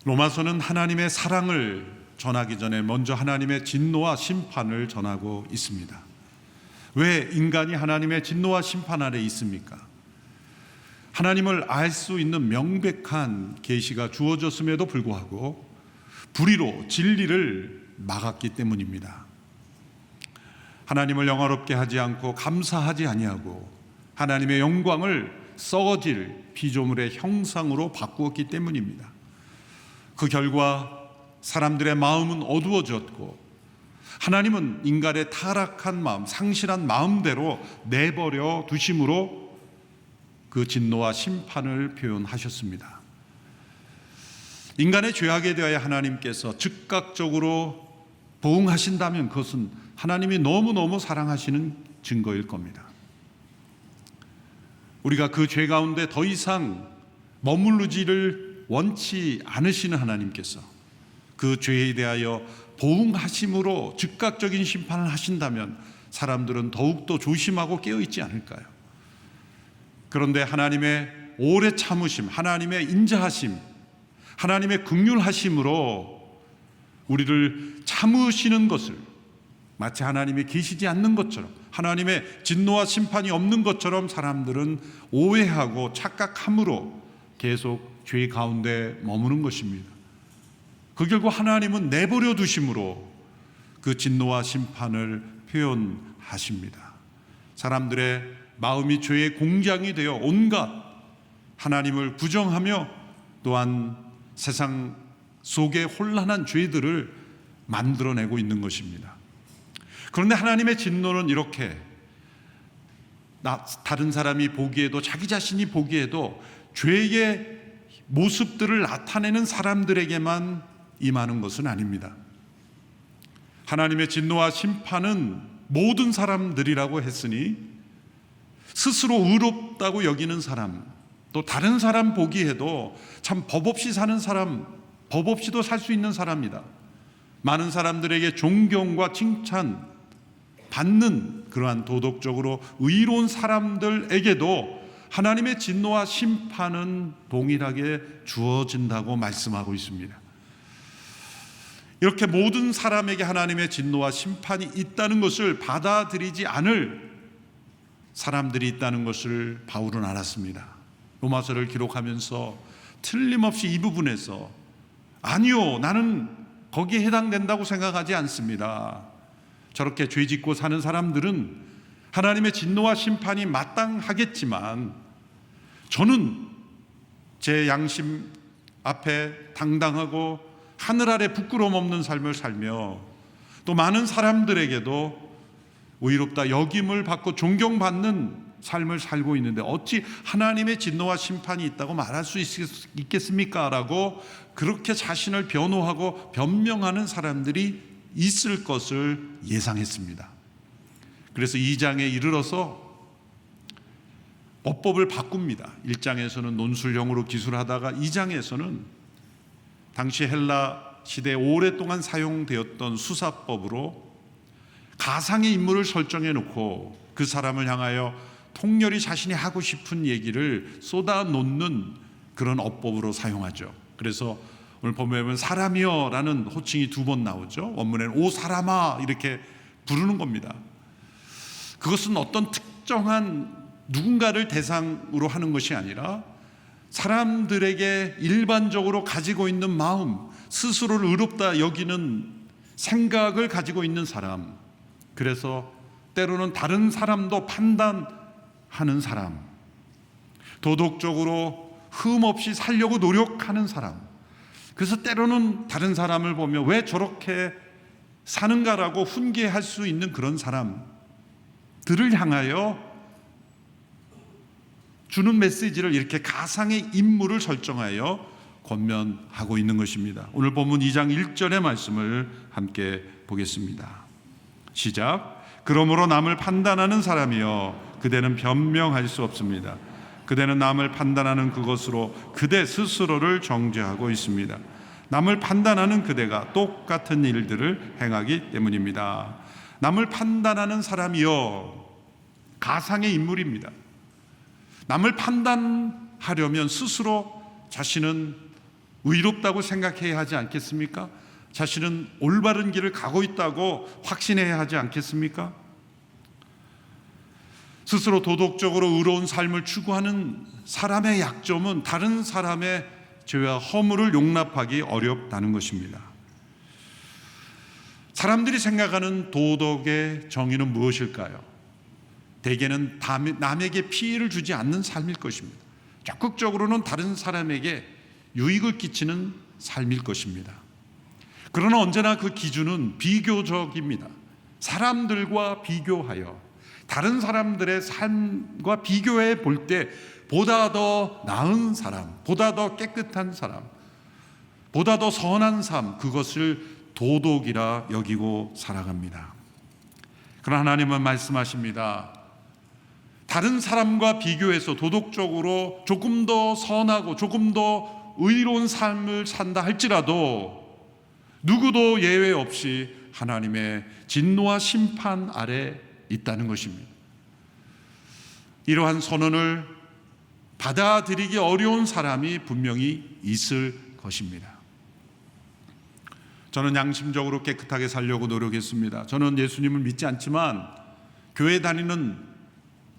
로마서는 하나님의 사랑을 전하기 전에 먼저 하나님의 진노와 심판을 전하고 있습니다. 왜 인간이 하나님의 진노와 심판 아래 있습니까? 하나님을 알 수 있는 명백한 계시가 주어졌음에도 불구하고 불의로 진리를 막았기 때문입니다. 하나님을 영화롭게 하지 않고 감사하지 아니하고 하나님의 영광을 썩어질 피조물의 형상으로 바꾸었기 때문입니다. 그 결과 사람들의 마음은 어두워졌고 하나님은 인간의 타락한 마음, 상실한 마음대로 내버려 두심으로 그 진노와 심판을 표현하셨습니다. 인간의 죄악에 대하여 하나님께서 즉각적으로 보응하신다면 그것은 하나님이 너무너무 사랑하시는 증거일 겁니다. 우리가 그 죄 가운데 더 이상 머무르지를 원치 않으시는 하나님께서 그 죄에 대하여 보응하심으로 즉각적인 심판을 하신다면 사람들은 더욱더 조심하고 깨어있지 않을까요? 그런데 하나님의 오래 참으심, 하나님의 인자하심, 하나님의 긍휼하심으로 우리를 참으시는 것을 마치 하나님이 계시지 않는 것처럼, 하나님의 진노와 심판이 없는 것처럼 사람들은 오해하고 착각함으로 계속 죄 가운데 머무는 것입니다. 그 결과 하나님은 내버려 두심으로 그 진노와 심판을 표현하십니다. 사람들의 마음이 죄의 공장이 되어 온갖 하나님을 부정하며 또한 세상 속에 혼란한 죄들을 만들어내고 있는 것입니다. 그런데 하나님의 진노는 이렇게 다른 사람이 보기에도, 자기 자신이 보기에도 죄의 모습들을 나타내는 사람들에게만 임하는 것은 아닙니다. 하나님의 진노와 심판은 모든 사람들이라고 했으니 스스로 의롭다고 여기는 사람, 또 다른 사람 보기에도 참 법 없이 사는 사람, 법 없이도 살 수 있는 사람이다, 많은 사람들에게 존경과 칭찬 받는 그러한 도덕적으로 의로운 사람들에게도 하나님의 진노와 심판은 동일하게 주어진다고 말씀하고 있습니다. 이렇게 모든 사람에게 하나님의 진노와 심판이 있다는 것을 받아들이지 않을 사람들이 있다는 것을 바울은 알았습니다. 로마서를 기록하면서 틀림없이 이 부분에서 아니요, 나는 거기에 해당된다고 생각하지 않습니다. 저렇게 죄짓고 사는 사람들은 하나님의 진노와 심판이 마땅하겠지만 저는 제 양심 앞에 당당하고 하늘 아래 부끄러움 없는 삶을 살며 또 많은 사람들에게도 의롭다 여김을 받고 존경받는 삶을 살고 있는데 어찌 하나님의 진노와 심판이 있다고 말할 수 있겠습니까? 라고 그렇게 자신을 변호하고 변명하는 사람들이 있을 것을 예상했습니다. 그래서 2장에 이르러서 어법을 바꿉니다. 1장에서는 논술형으로 기술하다가 2장에서는 당시 헬라 시대에 오랫동안 사용되었던 수사법으로 가상의 인물을 설정해 놓고 그 사람을 향하여 통렬히 자신이 하고 싶은 얘기를 쏟아놓는 그런 어법으로 사용하죠. 그래서 오늘 보면 사람이여 라는 호칭이 2번 나오죠. 원문에는 오 사람아 이렇게 부르는 겁니다. 그것은 어떤 특정한 누군가를 대상으로 하는 것이 아니라 사람들에게 일반적으로 가지고 있는 마음, 스스로를 의롭다 여기는 생각을 가지고 있는 사람, 그래서 때로는 다른 사람도 판단하는 사람, 도덕적으로 흠없이 살려고 노력하는 사람, 그래서 때로는 다른 사람을 보며 왜 저렇게 사는가라고 훈계할 수 있는 그런 사람들을 향하여 주는 메시지를 이렇게 가상의 인물을 설정하여 권면하고 있는 것입니다. 오늘 본문 2장 1절의 말씀을 함께 보겠습니다. 시작. 그러므로 남을 판단하는 사람이여 그대는 변명할 수 없습니다. 그대는 남을 판단하는 그것으로 그대 스스로를 정죄하고 있습니다. 남을 판단하는 그대가 똑같은 일들을 행하기 때문입니다. 남을 판단하는 사람이여 가상의 인물입니다. 남을 판단하려면 스스로 자신은 의롭다고 생각해야 하지 않겠습니까? 자신은 올바른 길을 가고 있다고 확신해야 하지 않겠습니까? 스스로 도덕적으로 의로운 삶을 추구하는 사람의 약점은 다른 사람의 죄와 허물을 용납하기 어렵다는 것입니다. 사람들이 생각하는 도덕의 정의는 무엇일까요? 대개는 남에게 피해를 주지 않는 삶일 것입니다. 적극적으로는 다른 사람에게 유익을 끼치는 삶일 것입니다. 그러나 언제나 그 기준은 비교적입니다. 사람들과 비교하여 다른 사람들의 삶과 비교해 볼 때 보다 더 나은 사람, 보다 더 깨끗한 사람, 보다 더 선한 삶, 그것을 도덕이라 여기고 살아갑니다. 그러나 하나님은 말씀하십니다. 다른 사람과 비교해서 도덕적으로 조금 더 선하고 조금 더 의로운 삶을 산다 할지라도 누구도 예외 없이 하나님의 진노와 심판 아래 있다는 것입니다. 이러한 선언을 받아들이기 어려운 사람이 분명히 있을 것입니다. 저는 양심적으로 깨끗하게 살려고 노력했습니다. 저는 예수님을 믿지 않지만 교회 다니는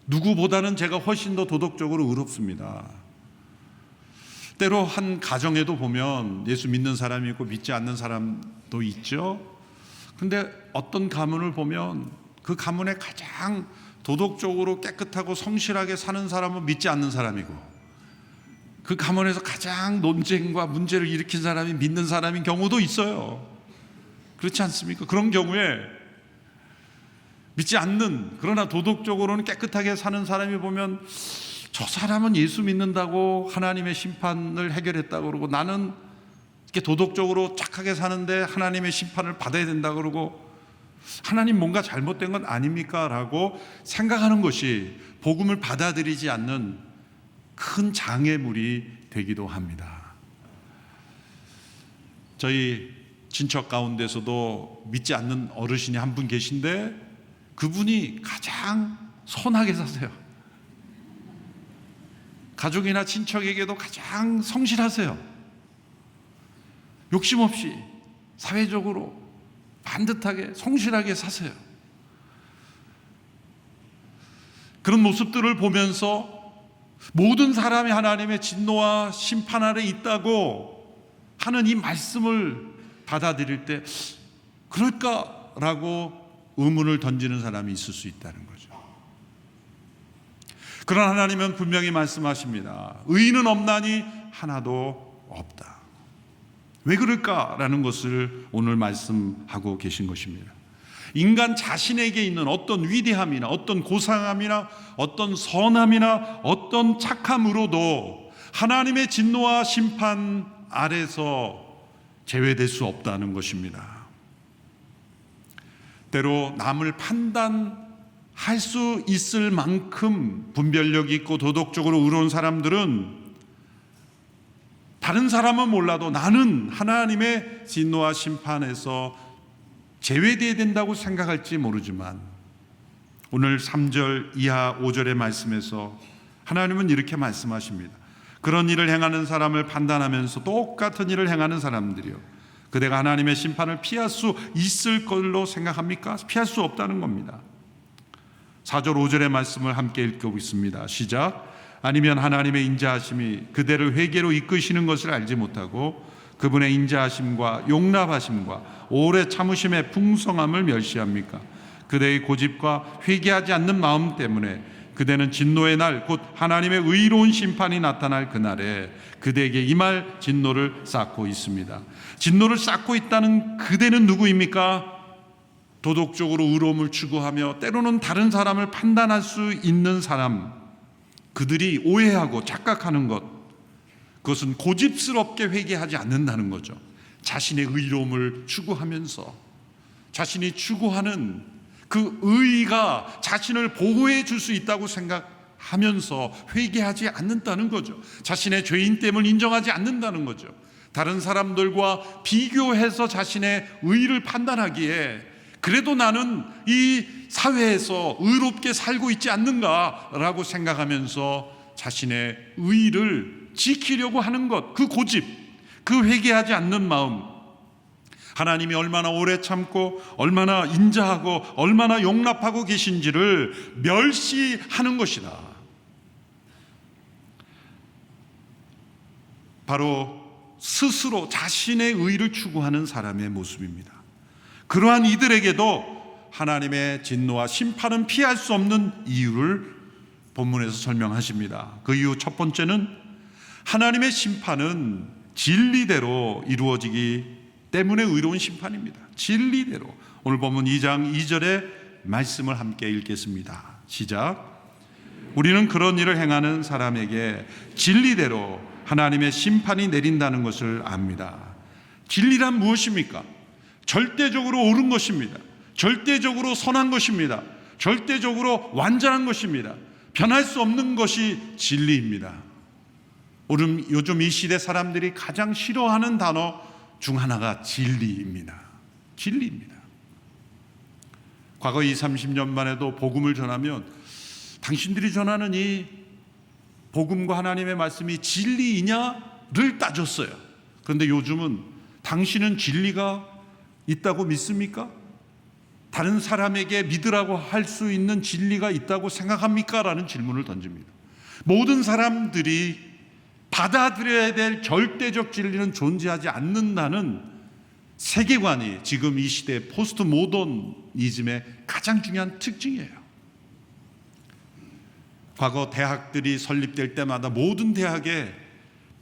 누구보다는 제가 훨씬 더 도덕적으로 의롭습니다. 때로 한 가정에도 보면 예수 믿는 사람이 있고 믿지 않는 사람도 있죠. 그런데 어떤 가문을 보면 그 가문에 가장 도덕적으로 깨끗하고 성실하게 사는 사람은 믿지 않는 사람이고, 그 가문에서 가장 논쟁과 문제를 일으킨 사람이 믿는 사람인 경우도 있어요. 그렇지 않습니까? 그런 경우에 믿지 않는, 그러나 도덕적으로는 깨끗하게 사는 사람이 보면 저 사람은 예수 믿는다고 하나님의 심판을 해결했다고 그러고 나는 이렇게 도덕적으로 착하게 사는데 하나님의 심판을 받아야 된다고 그러고 하나님 뭔가 잘못된 건 아닙니까? 라고 생각하는 것이 복음을 받아들이지 않는 큰 장애물이 되기도 합니다. 저희 친척 가운데서도 믿지 않는 어르신이 한 분 계신데 그분이 가장 선하게 사세요. 가족이나 친척에게도 가장 성실하세요. 욕심 없이 사회적으로 반듯하게 성실하게 사세요. 그런 모습들을 보면서 모든 사람이 하나님의 진노와 심판 아래 있다고 하는 이 말씀을 받아들일 때 그럴까라고 의문을 던지는 사람이 있을 수 있다는 거죠. 그러나 하나님은 분명히 말씀하십니다. 의인은 없나니 하나도 없다. 왜 그럴까라는 것을 오늘 말씀하고 계신 것입니다. 인간 자신에게 있는 어떤 위대함이나 어떤 고상함이나 어떤 선함이나 어떤 착함으로도 하나님의 진노와 심판 아래서 제외될 수 없다는 것입니다. 때로 남을 판단할 수 있을 만큼 분별력 있고 도덕적으로 의로운 사람들은 다른 사람은 몰라도 나는 하나님의 진노와 심판에서 제외되어야 된다고 생각할지 모르지만 오늘 3절 이하 5절의 말씀에서 하나님은 이렇게 말씀하십니다. 그런 일을 행하는 사람을 판단하면서 똑같은 일을 행하는 사람들이요, 그대가 하나님의 심판을 피할 수 있을 걸로 생각합니까? 피할 수 없다는 겁니다. 4절 5절의 말씀을 함께 읽어보겠습니다. 시작. 아니면 하나님의 인자하심이 그대를 회개로 이끄시는 것을 알지 못하고 그분의 인자하심과 용납하심과 오래 참으심의 풍성함을 멸시합니까? 그대의 고집과 회개하지 않는 마음 때문에 그대는 진노의 날 곧 하나님의 의로운 심판이 나타날 그날에 그대에게 임할 진노를 쌓고 있습니다. 진노를 쌓고 있다는 그대는 누구입니까? 도덕적으로 의로움을 추구하며 때로는 다른 사람을 판단할 수 있는 사람, 그들이 오해하고 착각하는 것, 그것은 고집스럽게 회개하지 않는다는 거죠. 자신의 의로움을 추구하면서 자신이 추구하는 그 의의가 자신을 보호해 줄 수 있다고 생각하면서 회개하지 않는다는 거죠. 자신의 죄인됨을 인정하지 않는다는 거죠. 다른 사람들과 비교해서 자신의 의의를 판단하기에 그래도 나는 이 사회에서 의롭게 살고 있지 않는가라고 생각하면서 자신의 의의를 지키려고 하는 것, 그 고집, 그 회개하지 않는 마음, 하나님이 얼마나 오래 참고 얼마나 인자하고 얼마나 용납하고 계신지를 멸시하는 것이다. 바로 스스로 자신의 의를 추구하는 사람의 모습입니다. 그러한 이들에게도 하나님의 진노와 심판은 피할 수 없는 이유를 본문에서 설명하십니다. 그 이유 첫 번째는 하나님의 심판은 진리대로 이루어지기 때문에 의로운 심판입니다. 진리대로. 오늘 본문 2장 2절의 말씀을 함께 읽겠습니다. 시작. 우리는 그런 일을 행하는 사람에게 진리대로 하나님의 심판이 내린다는 것을 압니다. 진리란 무엇입니까? 절대적으로 옳은 것입니다. 절대적으로 선한 것입니다. 절대적으로 완전한 것입니다. 변할 수 없는 것이 진리입니다. 요즘 이 시대 사람들이 가장 싫어하는 단어 중 하나가 진리입니다. 진리입니다. 과거 20, 30년만 해도 복음을 전하면 당신들이 전하는 이 복음과 하나님의 말씀이 진리이냐를 따졌어요. 그런데 요즘은 당신은 진리가 있다고 믿습니까? 다른 사람에게 믿으라고 할 수 있는 진리가 있다고 생각합니까? 라는 질문을 던집니다. 모든 사람들이 받아들여야 될 절대적 진리는 존재하지 않는다는 세계관이 지금 이 시대의 포스트 모더니즘의 가장 중요한 특징이에요. 과거 대학들이 설립될 때마다 모든 대학의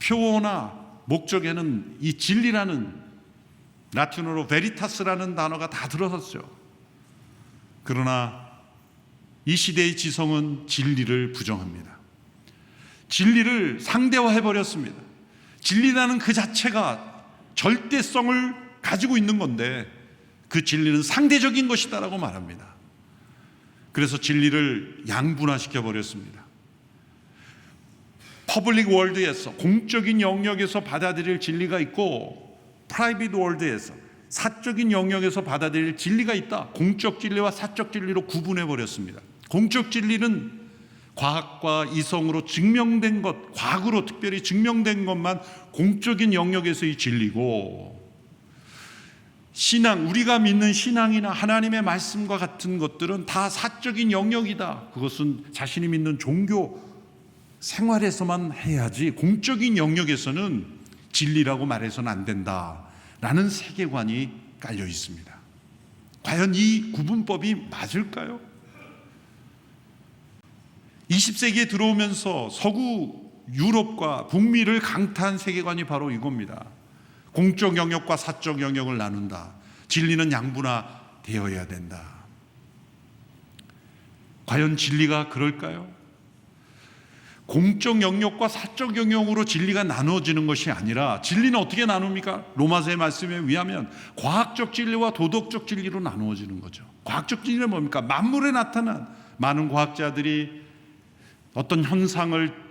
표어나 목적에는 이 진리라는, 라틴어로 베리타스라는 단어가 다 들어섰죠. 그러나 이 시대의 지성은 진리를 부정합니다. 진리를 상대화해버렸습니다. 진리라는 그 자체가 절대성을 가지고 있는 건데 그 진리는 상대적인 것이다라고 말합니다. 그래서 진리를 양분화시켜버렸습니다. 퍼블릭 월드에서, 공적인 영역에서 받아들일 진리가 있고 프라이빗 월드에서, 사적인 영역에서 받아들일 진리가 있다. 공적 진리와 사적 진리로 구분해버렸습니다. 공적 진리는 과학과 이성으로 증명된 것, 과학으로 특별히 증명된 것만 공적인 영역에서의 진리고, 신앙, 우리가 믿는 신앙이나 하나님의 말씀과 같은 것들은 다 사적인 영역이다. 그것은 자신이 믿는 종교 생활에서만 해야지 공적인 영역에서는 진리라고 말해서는 안 된다라는 세계관이 깔려 있습니다. 과연 이 구분법이 맞을까요? 20세기에 들어오면서 서구 유럽과 북미를 강타한 세계관이 바로 이겁니다. 공적 영역과 사적 영역을 나눈다. 진리는 양분화되어야 된다. 과연 진리가 그럴까요? 공적 영역과 사적 영역으로 진리가 나눠지는 것이 아니라, 진리는 어떻게 나눕니까? 로마서의 말씀에 의하면 과학적 진리와 도덕적 진리로 나누어지는 거죠. 과학적 진리는 뭡니까? 만물에 나타난, 많은 과학자들이 어떤 현상을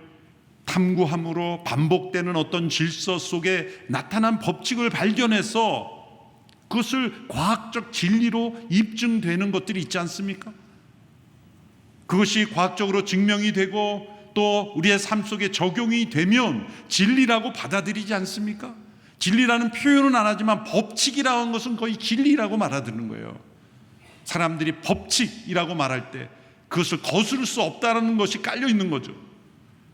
탐구함으로 반복되는 어떤 질서 속에 나타난 법칙을 발견해서 그것을 과학적 진리로 입증되는 것들이 있지 않습니까? 그것이 과학적으로 증명이 되고 또 우리의 삶 속에 적용이 되면 진리라고 받아들이지 않습니까? 진리라는 표현은 안 하지만 법칙이라는 것은 거의 진리라고 말하는 거예요. 사람들이 법칙이라고 말할 때 그것을 거스를 수 없다는 것이 깔려 있는 거죠.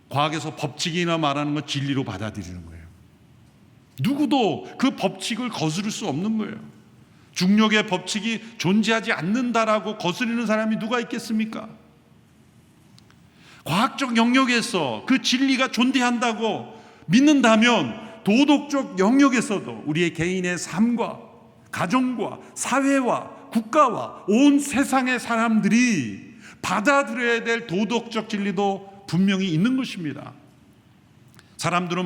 과학에서 법칙이나 말하는 건 진리로 받아들이는 거예요. 누구도 그 법칙을 거스를 수 없는 거예요. 중력의 법칙이 존재하지 않는다라고 거스르는 사람이 누가 있겠습니까? 과학적 영역에서 그 진리가 존재한다고 믿는다면 도덕적 영역에서도 우리의 개인의 삶과 가정과 사회와 국가와 온 세상의 사람들이 받아들여야 될 도덕적 진리도 분명히 있는 것입니다.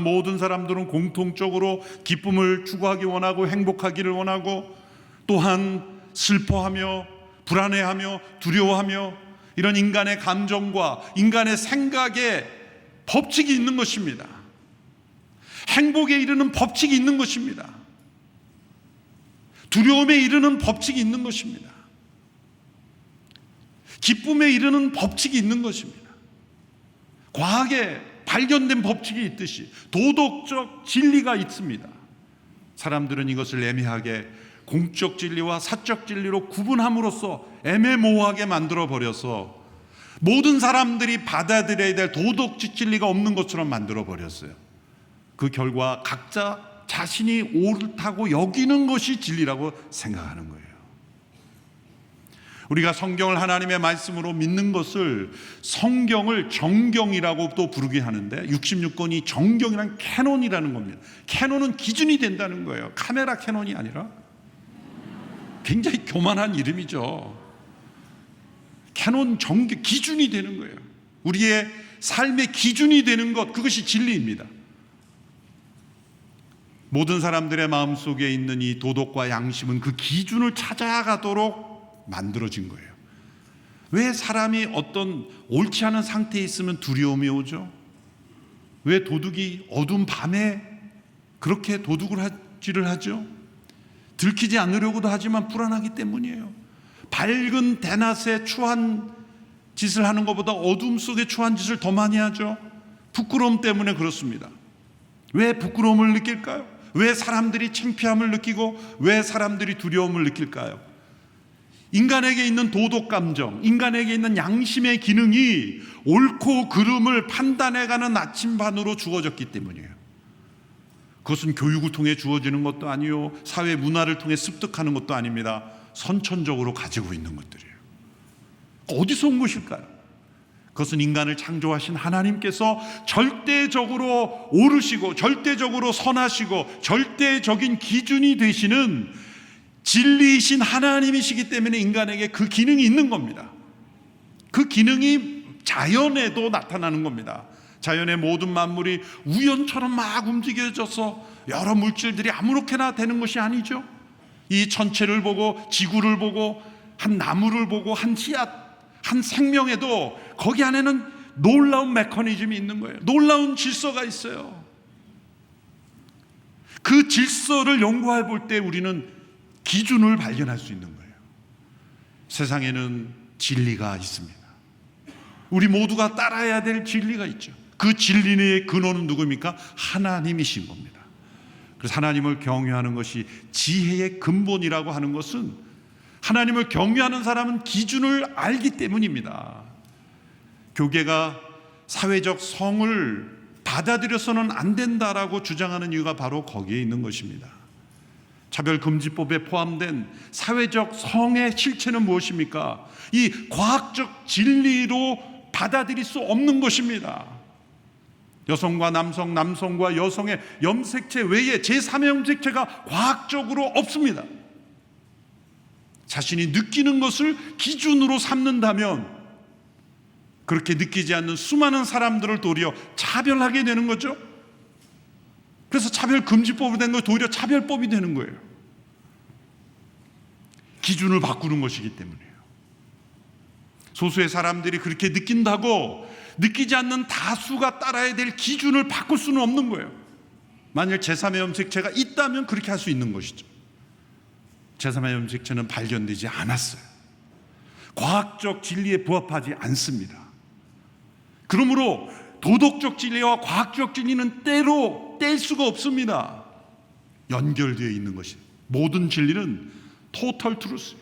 모든 사람들은 공통적으로 기쁨을 추구하기 원하고 행복하기를 원하고, 또한 슬퍼하며 불안해하며 두려워하며 이런 인간의 감정과 인간의 생각에 법칙이 있는 것입니다. 행복에 이르는 법칙이 있는 것입니다. 두려움에 이르는 법칙이 있는 것입니다. 기쁨에 이르는 법칙이 있는 것입니다. 과학에 발견된 법칙이 있듯이 도덕적 진리가 있습니다. 사람들은 이것을 애매하게 공적 진리와 사적 진리로 구분함으로써 애매모호하게 만들어 버려서 모든 사람들이 받아들여야 될 도덕적 진리가 없는 것처럼 만들어 버렸어요. 그 결과 각자 자신이 옳다고 여기는 것이 진리라고 생각하는 거예요. 우리가 성경을 하나님의 말씀으로 믿는 것을 성경을 정경이라고 또 부르게 하는데 66권이 정경이란 캐논이라는 겁니다. 캐논은 기준이 된다는 거예요. 카메라 캐논이 아니라. 굉장히 교만한 이름이죠. 캐논 정경, 기준이 되는 거예요. 우리의 삶의 기준이 되는 것, 그것이 진리입니다. 모든 사람들의 마음속에 있는 이 도덕과 양심은 그 기준을 찾아가도록 만들어진 거예요. 왜 사람이 어떤 옳지 않은 상태에 있으면 두려움이 오죠? 왜 도둑이 어두운 밤에 그렇게 도둑질을 하죠? 들키지 않으려고도 하지만 불안하기 때문이에요. 밝은 대낮에 추한 짓을 하는 것보다 어둠 속에 추한 짓을 더 많이 하죠. 부끄러움 때문에 그렇습니다. 왜 부끄러움을 느낄까요? 왜 사람들이 창피함을 느끼고 왜 사람들이 두려움을 느낄까요? 인간에게 있는 도덕 감정, 인간에게 있는 양심의 기능이 옳고 그름을 판단해가는 나침반으로 주어졌기 때문이에요. 그것은 교육을 통해 주어지는 것도 아니요, 사회 문화를 통해 습득하는 것도 아닙니다. 선천적으로 가지고 있는 것들이에요. 어디서 온 것일까요? 그것은 인간을 창조하신 하나님께서 절대적으로 옳으시고 절대적으로 선하시고 절대적인 기준이 되시는 진리이신 하나님이시기 때문에 인간에게 그 기능이 있는 겁니다. 그 기능이 자연에도 나타나는 겁니다. 자연의 모든 만물이 우연처럼 막 움직여져서 여러 물질들이 아무렇게나 되는 것이 아니죠. 이 전체를 보고 지구를 보고 한 나무를 보고 한 씨앗, 한 생명에도 거기 안에는 놀라운 메커니즘이 있는 거예요. 놀라운 질서가 있어요. 그 질서를 연구해 볼 때 우리는 기준을 발견할 수 있는 거예요. 세상에는 진리가 있습니다. 우리 모두가 따라야 될 진리가 있죠. 그 진리의 근원은 누구입니까? 하나님이신 겁니다. 그래서 하나님을 경외하는 것이 지혜의 근본이라고 하는 것은 하나님을 경외하는 사람은 기준을 알기 때문입니다. 교계가 사회적 성을 받아들여서는 안 된다라고 주장하는 이유가 바로 거기에 있는 것입니다. 차별금지법에 포함된 사회적 성의 실체는 무엇입니까? 이 과학적 진리로 받아들일 수 없는 것입니다. 여성과 남성, 남성과 여성의 염색체 외에 제3의 염색체가 과학적으로 없습니다. 자신이 느끼는 것을 기준으로 삼는다면 그렇게 느끼지 않는 수많은 사람들을 도리어 차별하게 되는 거죠. 그래서 차별금지법이 된 거 도리어 차별법이 되는 거예요. 기준을 바꾸는 것이기 때문이에요. 소수의 사람들이 그렇게 느낀다고 느끼지 않는 다수가 따라야 될 기준을 바꿀 수는 없는 거예요. 만일 제3의 염색체가 있다면 그렇게 할 수 있는 것이죠. 제3의 염색체는 발견되지 않았어요. 과학적 진리에 부합하지 않습니다. 그러므로 도덕적 진리와 과학적 진리는 때로 뗄 수가 없습니다. 연결되어 있는 것입니다. 모든 진리는 토털 트루스,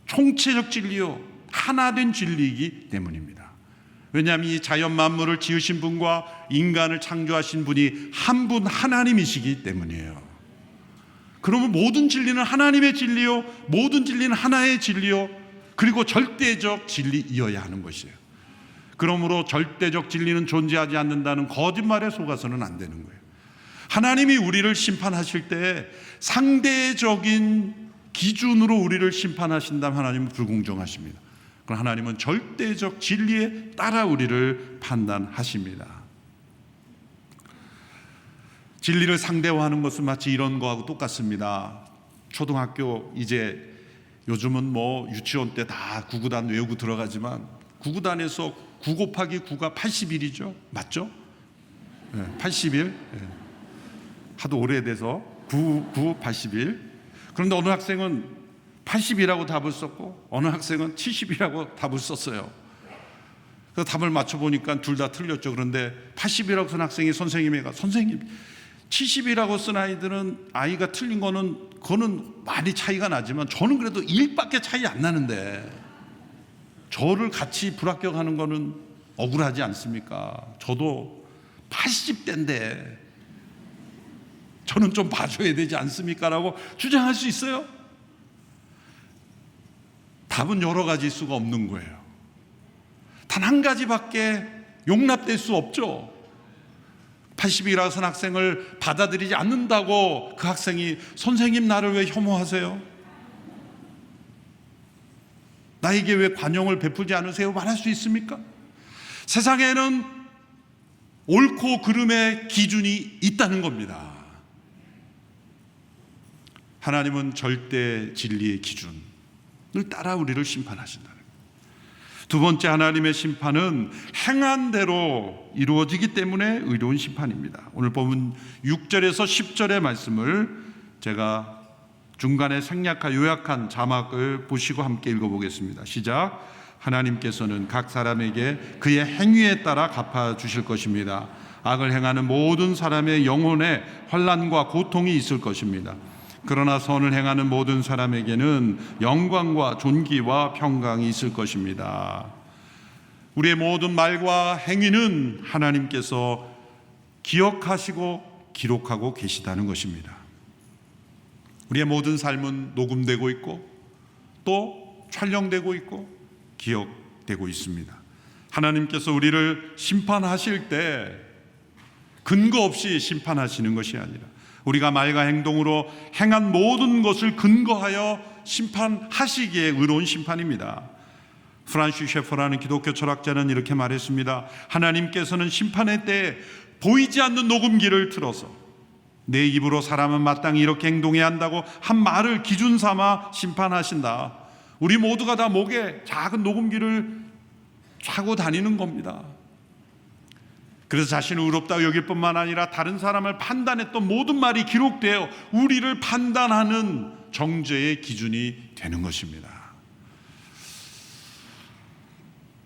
총체적 진리요, 하나된 진리이기 때문입니다. 왜냐하면 이 자연 만물을 지으신 분과 인간을 창조하신 분이 한 분 하나님이시기 때문이에요. 그러면 모든 진리는 하나님의 진리요, 모든 진리는 하나의 진리요, 그리고 절대적 진리이어야 하는 것이에요. 그러므로 절대적 진리는 존재하지 않는다는 거짓말에 속아서는 안 되는 거예요. 하나님이 우리를 심판하실 때 상대적인 기준으로 우리를 심판하신다면 하나님은 불공정하십니다. 그럼 하나님은 절대적 진리에 따라 우리를 판단하십니다. 진리를 상대화하는 것은 마치 이런 거하고 똑같습니다. 초등학교 이제 요즘은 뭐 유치원 때 다 구구단 외우고 들어가지만 구구단에서 9 곱하기 9가 81이죠. 맞죠? 네, 81. 네. 하도 오래돼서 9, 81. 그런데 어느 학생은 80이라고 답을 썼고 어느 학생은 70이라고 답을 썼어요. 그래서 답을 맞춰보니까 둘 다 틀렸죠. 그런데 80이라고 쓴 학생이 선생님에게 선생님 70이라고 쓴 아이가 틀린 그거는 많이 차이가 나지만 저는 그래도 1밖에 차이 안 나는데 저를 같이 불합격하는 거는 억울하지 않습니까? 저도 80대인데 저는 좀 봐줘야 되지 않습니까? 라고 주장할 수 있어요? 답은 여러 가지일 수가 없는 거예요. 단 한 가지밖에 용납될 수 없죠. 80이라고 쓴 학생을 받아들이지 않는다고 그 학생이 선생님 나를 왜 혐오하세요? 나에게 왜 관용을 베풀지 않으세요? 말할 수 있습니까? 세상에는 옳고 그름의 기준이 있다는 겁니다. 하나님은 절대 진리의 기준을 따라 우리를 심판하신다는 거예요. 두 번째, 하나님의 심판은 행한 대로 이루어지기 때문에 의로운 심판입니다. 오늘 본문 6절에서 10절의 말씀을 제가 중간에 생략한 요약한 자막을 보시고 함께 읽어보겠습니다. 시작. 하나님께서는 각 사람에게 그의 행위에 따라 갚아주실 것입니다. 악을 행하는 모든 사람의 영혼에 환난과 고통이 있을 것입니다. 그러나 선을 행하는 모든 사람에게는 영광과 존귀와 평강이 있을 것입니다. 우리의 모든 말과 행위는 하나님께서 기억하시고 기록하고 계시다는 것입니다. 우리의 모든 삶은 녹음되고 있고 또 촬영되고 있고 기억되고 있습니다. 하나님께서 우리를 심판하실 때 근거 없이 심판하시는 것이 아니라 우리가 말과 행동으로 행한 모든 것을 근거하여 심판하시기에 의로운 심판입니다. 프란시스 셰퍼라는 기독교 철학자는 이렇게 말했습니다. 하나님께서는 심판의 때에 보이지 않는 녹음기를 틀어서 내 입으로 사람은 마땅히 이렇게 행동해야 한다고 한 말을 기준 삼아 심판하신다. 우리 모두가 다 목에 작은 녹음기를 차고 다니는 겁니다. 그래서 자신을 의롭다고 여길 뿐만 아니라 다른 사람을 판단했던 모든 말이 기록되어 우리를 판단하는 정죄의 기준이 되는 것입니다.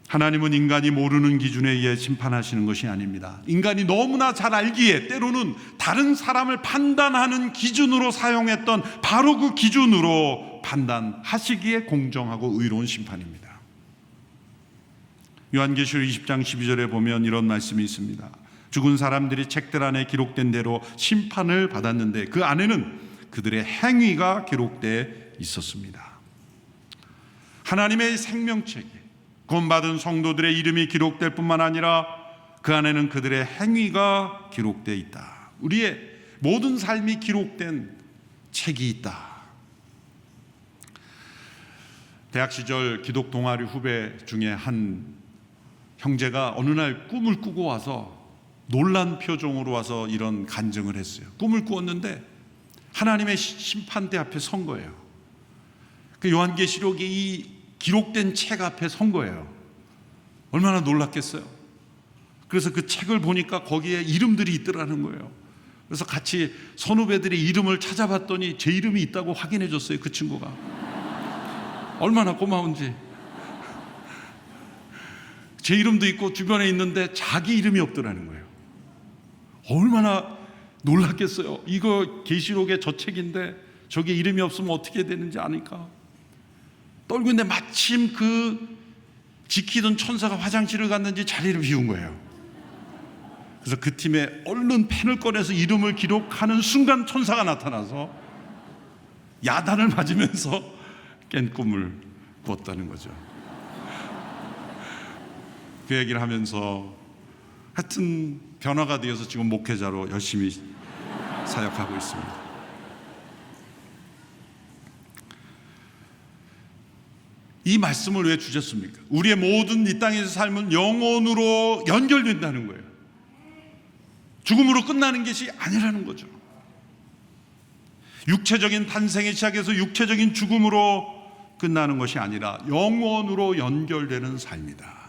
하나님은 인간이 모르는 기준에 의해 심판하시는 것이 아닙니다. 인간이 너무나 잘 알기에 때로는 다른 사람을 판단하는 기준으로 사용했던 바로 그 기준으로 판단하시기에 공정하고 의로운 심판입니다. 요한계시록 20장 12절에 보면 이런 말씀이 있습니다. 죽은 사람들이 책들 안에 기록된 대로 심판을 받았는데 그 안에는 그들의 행위가 기록되어 있었습니다. 하나님의 생명책에 구원받은 성도들의 이름이 기록될 뿐만 아니라 그 안에는 그들의 행위가 기록되어 있다. 우리의 모든 삶이 기록된 책이 있다. 대학 시절 기독 동아리 후배 중에 한 형제가 어느 날 꿈을 꾸고 와서 놀란 표정으로 와서 이런 간증을 했어요. 꿈을 꾸었는데 하나님의 심판대 앞에 선 거예요. 그 요한계시록이 이 기록된 책 앞에 선 거예요. 얼마나 놀랐겠어요. 그래서 그 책을 보니까 거기에 이름들이 있더라는 거예요. 그래서 같이 선후배들의 이름을 찾아봤더니 제 이름이 있다고 확인해 줬어요. 그 친구가 얼마나 고마운지. 제 이름도 있고 주변에 있는데 자기 이름이 없더라는 거예요. 얼마나 놀랐겠어요. 이거 계시록의 저 책인데 저게 이름이 없으면 어떻게 되는지 아니까 떨고 있는데 마침 그 지키던 천사가 화장실을 갔는지 자리를 비운 거예요. 그래서 그 팀에 얼른 펜을 꺼내서 이름을 기록하는 순간 천사가 나타나서 야단을 맞으면서 깬 꿈을 꾸었다는 거죠. 그 얘기를 하면서 하여튼 변화가 되어서 지금 목회자로 열심히 사역하고 있습니다. 이 말씀을 왜 주셨습니까? 우리의 모든 이 땅에서 삶은 영혼으로 연결된다는 거예요. 죽음으로 끝나는 것이 아니라는 거죠. 육체적인 탄생의 시작에서 육체적인 죽음으로 끝나는 것이 아니라 영원으로 연결되는 삶이다.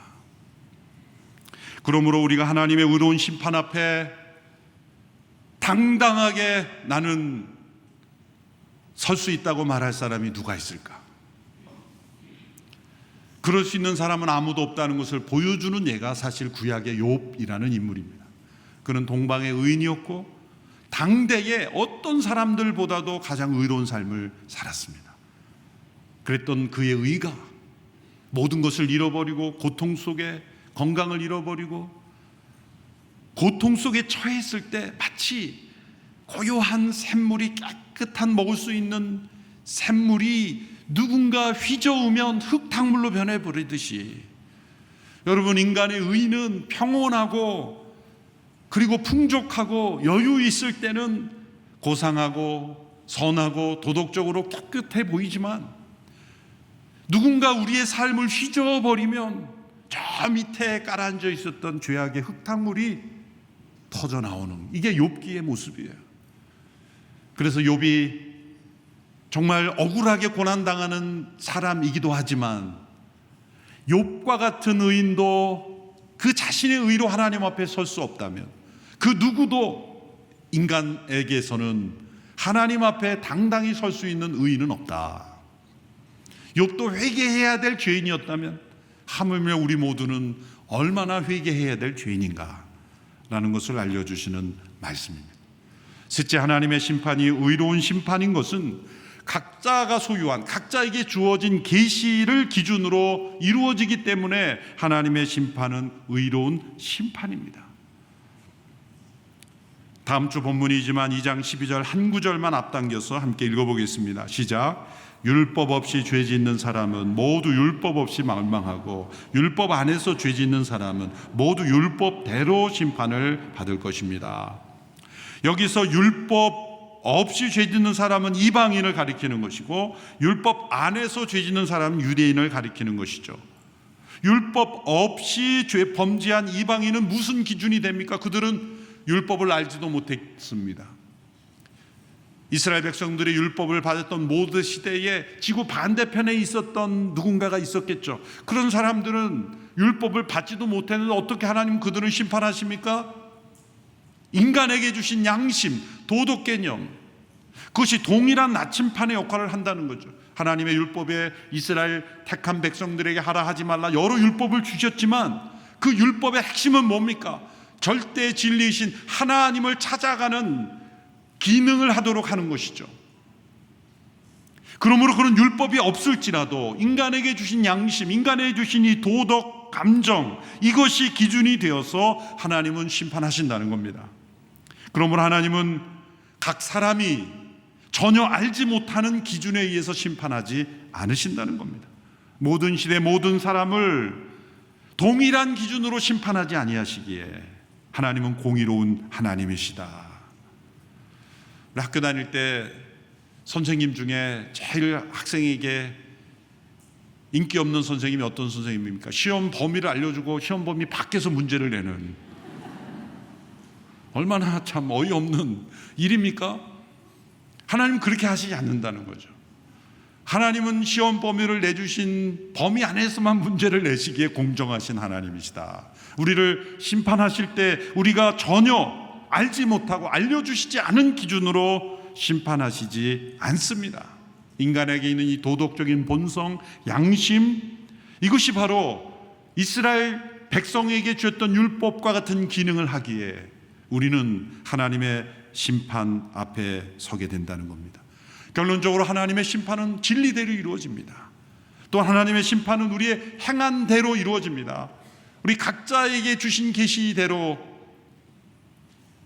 그러므로 우리가 하나님의 의로운 심판 앞에 당당하게 나는 설 수 있다고 말할 사람이 누가 있을까? 그럴 수 있는 사람은 아무도 없다는 것을 보여주는 예가 사실 구약의 욥이라는 인물입니다. 그는 동방의 의인이었고 당대의 어떤 사람들보다도 가장 의로운 삶을 살았습니다. 그랬던 그의 의가 모든 것을 잃어버리고 고통 속에 건강을 잃어버리고 고통 속에 처했을 때 마치 고요한 샘물이 깨끗한 먹을 수 있는 샘물이 누군가 휘저으면 흙탕물로 변해버리듯이 여러분, 인간의 의는 평온하고 그리고 풍족하고 여유 있을 때는 고상하고 선하고 도덕적으로 깨끗해 보이지만 누군가 우리의 삶을 휘저어버리면 저 밑에 깔아앉아 있었던 죄악의 흙탕물이 터져나오는, 이게 욥기의 모습이에요. 그래서 욥이 정말 억울하게 고난당하는 사람이기도 하지만 욥과 같은 의인도 그 자신의 의로 하나님 앞에 설 수 없다면 그 누구도 인간에게서는 하나님 앞에 당당히 설 수 있는 의인은 없다. 욥도 회개해야 될 죄인이었다면 하물며 우리 모두는 얼마나 회개해야 될 죄인인가 라는 것을 알려주시는 말씀입니다. 셋째, 하나님의 심판이 의로운 심판인 것은 각자가 소유한, 각자에게 주어진 계시를 기준으로 이루어지기 때문에 하나님의 심판은 의로운 심판입니다. 다음 주 본문이지만 2장 12절 한 구절만 앞당겨서 함께 읽어보겠습니다. 시작. 율법 없이 죄 짓는 사람은 모두 율법 없이 멸망하고 율법 안에서 죄 짓는 사람은 모두 율법대로 심판을 받을 것입니다. 여기서 율법 없이 죄 짓는 사람은 이방인을 가리키는 것이고 율법 안에서 죄 짓는 사람은 유대인을 가리키는 것이죠. 율법 없이 죄 범죄한 이방인은 무슨 기준이 됩니까? 그들은 율법을 알지도 못했습니다. 이스라엘 백성들이 율법을 받았던 모든 시대에 지구 반대편에 있었던 누군가가 있었겠죠. 그런 사람들은 율법을 받지도 못했는데 어떻게 하나님 그들을 심판하십니까? 인간에게 주신 양심, 도덕 개념, 그것이 동일한 나침판의 역할을 한다는 거죠. 하나님의 율법에 이스라엘 택한 백성들에게 하라 하지 말라 여러 율법을 주셨지만 그 율법의 핵심은 뭡니까? 절대 진리이신 하나님을 찾아가는 기능을 하도록 하는 것이죠. 그러므로 그런 율법이 없을지라도 인간에게 주신 양심, 인간에게 주신 이 도덕, 감정, 이것이 기준이 되어서 하나님은 심판하신다는 겁니다. 그러므로 하나님은 각 사람이 전혀 알지 못하는 기준에 의해서 심판하지 않으신다는 겁니다. 모든 시대 모든 사람을 동일한 기준으로 심판하지 아니하시기에 하나님은 공의로운 하나님이시다. 학교 다닐 때 선생님 중에 제일 학생에게 인기 없는 선생님이 어떤 선생님입니까? 시험 범위를 알려주고 시험 범위 밖에서 문제를 내는, 얼마나 참 어이없는 일입니까? 하나님은 그렇게 하시지 않는다는 거죠. 하나님은 시험 범위를 내주신 범위 안에서만 문제를 내시기에 공정하신 하나님이시다. 우리를 심판하실 때 우리가 전혀 알지 못하고 알려주시지 않은 기준으로 심판하시지 않습니다. 인간에게 있는 이 도덕적인 본성, 양심, 이것이 바로 이스라엘 백성에게 주었던 율법과 같은 기능을 하기에 우리는 하나님의 심판 앞에 서게 된다는 겁니다. 결론적으로 하나님의 심판은 진리대로 이루어집니다. 또 하나님의 심판은 우리의 행한 대로 이루어집니다. 우리 각자에게 주신 계시대로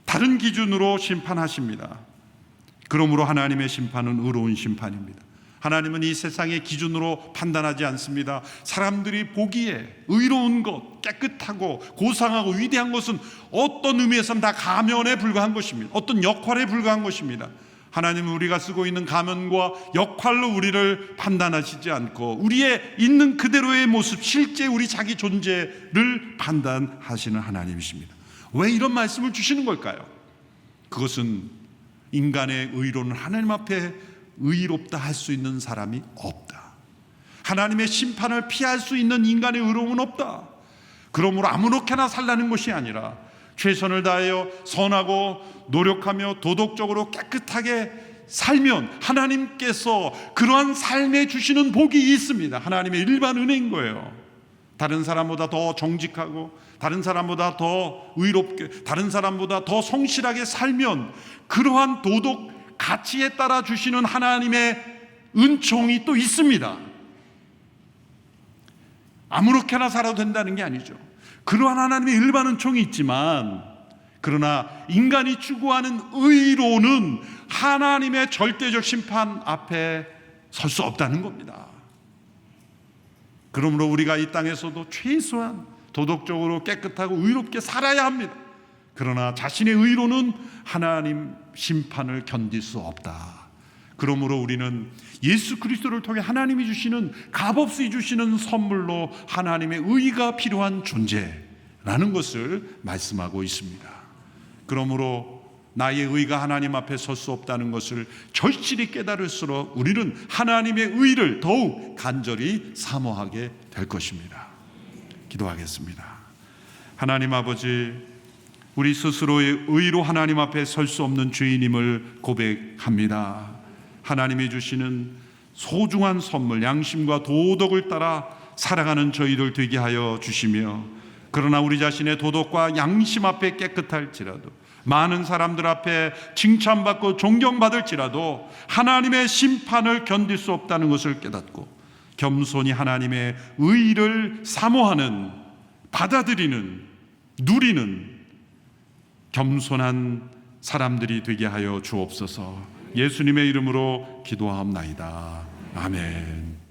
다른 기준으로 심판하십니다. 그러므로 하나님의 심판은 의로운 심판입니다. 하나님은 이 세상의 기준으로 판단하지 않습니다. 사람들이 보기에 의로운 것, 깨끗하고 고상하고 위대한 것은 어떤 의미에서는 다 가면에 불과한 것입니다. 어떤 역할에 불과한 것입니다. 하나님은 우리가 쓰고 있는 가면과 역할로 우리를 판단하시지 않고 우리의 있는 그대로의 모습, 실제 우리 자기 존재를 판단하시는 하나님이십니다. 왜 이런 말씀을 주시는 걸까요? 그것은 인간의 의로는 하나님 앞에 의롭다 할 수 있는 사람이 없다. 하나님의 심판을 피할 수 있는 인간의 의로움은 없다. 그러므로 아무렇게나 살라는 것이 아니라 최선을 다하여 선하고 노력하며 도덕적으로 깨끗하게 살면 하나님께서 그러한 삶에 주시는 복이 있습니다. 하나님의 일반 은혜인 거예요. 다른 사람보다 더 정직하고 다른 사람보다 더 의롭게, 다른 사람보다 더 성실하게 살면 그러한 도덕 가치에 따라 주시는 하나님의 은총이 또 있습니다. 아무렇게나 살아도 된다는 게 아니죠. 그러한 하나님의 일반 은총이 있지만, 그러나 인간이 추구하는 의로는 하나님의 절대적 심판 앞에 설 수 없다는 겁니다. 그러므로 우리가 이 땅에서도 최소한 도덕적으로 깨끗하고 의롭게 살아야 합니다. 그러나 자신의 의로는 하나님 심판을 견딜 수 없다. 그러므로 우리는 예수 그리스도를 통해 하나님이 주시는, 값없이 주시는 선물로 하나님의 의가 필요한 존재라는 것을 말씀하고 있습니다. 그러므로 나의 의가 하나님 앞에 설 수 없다는 것을 절실히 깨달을수록 우리는 하나님의 의를 더욱 간절히 사모하게 될 것입니다. 기도하겠습니다. 하나님 아버지, 우리 스스로의 의로 하나님 앞에 설 수 없는 죄인임을 고백합니다. 하나님이 주시는 소중한 선물, 양심과 도덕을 따라 살아가는 저희들 되게 하여 주시며, 그러나 우리 자신의 도덕과 양심 앞에 깨끗할지라도, 많은 사람들 앞에 칭찬받고 존경받을지라도 하나님의 심판을 견딜 수 없다는 것을 깨닫고 겸손히 하나님의 의를 사모하는, 받아들이는, 누리는 겸손한 사람들이 되게 하여 주옵소서. 예수님의 이름으로 기도하옵나이다. 아멘.